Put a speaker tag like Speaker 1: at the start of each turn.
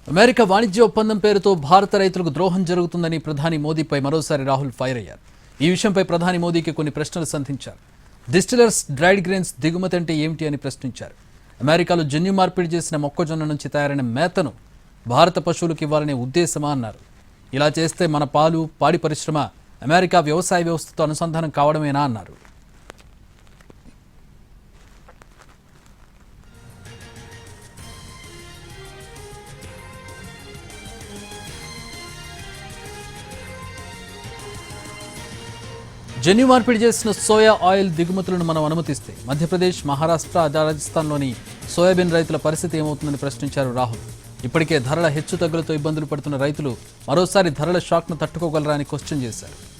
Speaker 1: America వాణిజ్య ఒప్పందం పేరుతో భారత రైతులకు ద్రోహం జరుగుతుందని ప్రధాని మోదీపై మరోసారి రాహుల్ ఫైర్ అయ్యారు. ఈ విషయంపై ప్రధాని మోదీకి కొన్ని ప్రశ్నలు సంధించారు. డిస్టిలర్స్ డ్రైడ్ గ్రెయిన్స్ దిగుమతి అంటే ఏమిటి అని ప్రశ్నించారు. అమెరికాలో జన్యు మార్పిడి చేసిన మొక్కజొన్న నుంచి తయారైన మేతను భారత పశువులకు ఇవ్వాలనే ఉద్దేశమా అన్నారు. ఇలా చేస్తే మన పాలు పాడి పరిశ్రమ అమెరికా వ్యవసాయ వ్యవస్థతో అనుసంధానం కావడమేనా అన్నారు. జన్యు మార్పిడి చేసిన సోయా ఆయిల్ దిగుమతులను మనం అనుమతిస్తే మధ్యప్రదేశ్, మహారాష్ట్ర, రాజస్థాన్లోని సోయాబీన్ రైతుల పరిస్థితి ఏమవుతుందని ప్రశ్నించారు రాహుల్. ఇప్పటికే ధరల హెచ్చుతగ్గులతో ఇబ్బందులు పడుతున్న రైతులు మరోసారి ధరల షాక్ను తట్టుకోగలరా అని క్వశ్చన్ చేశారు.